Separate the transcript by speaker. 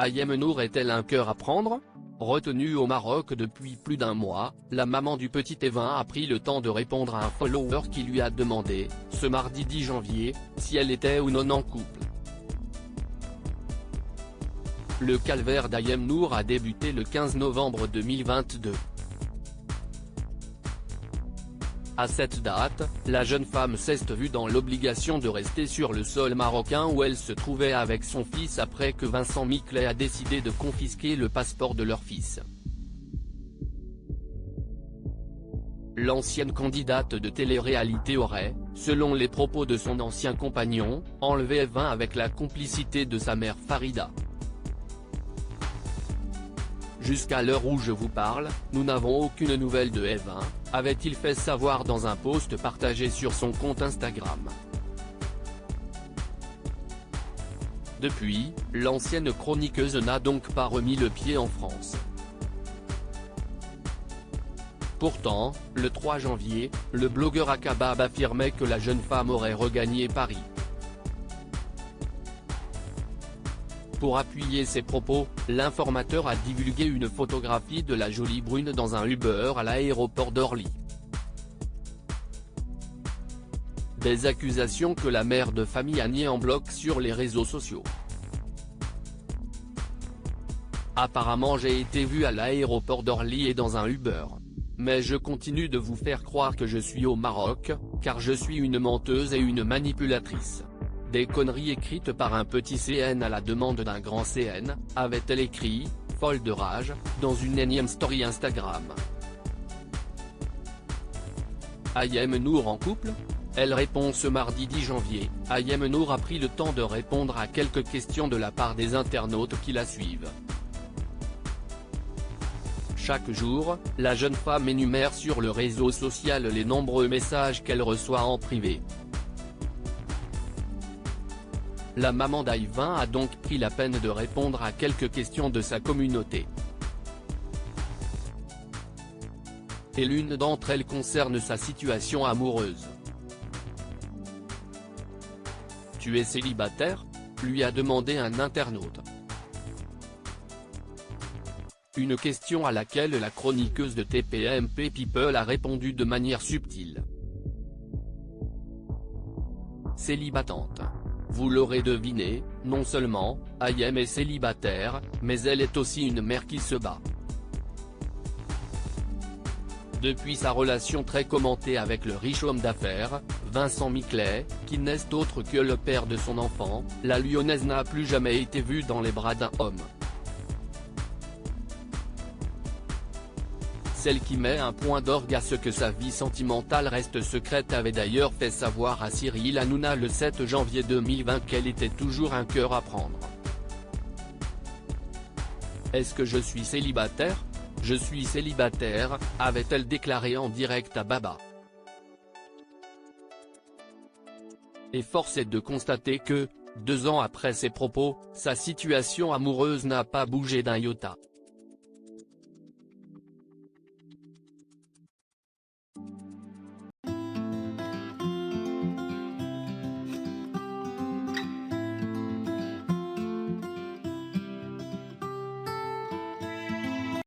Speaker 1: Ayem Nour est-elle un cœur à prendre? Retenue au Maroc depuis plus d'un mois, la maman du petit Evin a pris le temps de répondre à un follower qui lui a demandé, ce mardi 10 janvier, si elle était ou non en couple. Le calvaire d'Ayem Nour a débuté le 15 novembre 2022. À cette date, la jeune femme s'est vue dans l'obligation de rester sur le sol marocain où elle se trouvait avec son fils après que Vincent Miclet a décidé de confisquer le passeport de leur fils. L'ancienne candidate de télé-réalité aurait, selon les propos de son ancien compagnon, enlevé Evin avec la complicité de sa mère Farida. Jusqu'à l'heure où je vous parle, nous n'avons aucune nouvelle de Evin, avait-il fait savoir dans un post partagé sur son compte Instagram. Depuis, l'ancienne chroniqueuse n'a donc pas remis le pied en France. Pourtant, le 3 janvier, le blogueur Akabab affirmait que la jeune femme aurait regagné Paris. Pour appuyer ses propos, l'informateur a divulgué une photographie de la jolie brune dans un Uber à l'aéroport d'Orly. Des accusations que la mère de famille a niées en bloc sur les réseaux sociaux. Apparemment j'ai été vue à l'aéroport d'Orly et dans un Uber. Mais je continue de vous faire croire que je suis au Maroc, car je suis une menteuse et une manipulatrice. Des conneries écrites par un petit CN à la demande d'un grand CN, avait-elle écrit, folle de rage, dans une énième story Instagram. Ayem Nour en couple? Elle répond ce mardi 10 janvier, Ayem Nour a pris le temps de répondre à quelques questions de la part des internautes qui la suivent. Chaque jour, la jeune femme énumère sur le réseau social les nombreux messages qu'elle reçoit en privé. La maman d'Ayem a donc pris la peine de répondre à quelques questions de sa communauté. Et l'une d'entre elles concerne sa situation amoureuse. « Tu es célibataire ?» lui a demandé un internaute. Une question à laquelle la chroniqueuse de TPMP People a répondu de manière subtile. Célibatante. Vous l'aurez deviné, non seulement, Ayem est célibataire, mais elle est aussi une mère qui se bat. Depuis sa relation très commentée avec le riche homme d'affaires, Vincent Miclet, qui n'est autre que le père de son enfant, la Lyonnaise n'a plus jamais été vue dans les bras d'un homme. Celle qui met un point d'orgue à ce que sa vie sentimentale reste secrète avait d'ailleurs fait savoir à Cyril Hanouna le 7 janvier 2020 qu'elle était toujours un cœur à prendre. « Est-ce que je suis célibataire ? Je suis célibataire », avait-elle déclaré en direct à Baba. Et force est de constater que, 2 ans après ses propos, sa situation amoureuse n'a pas bougé d'un iota.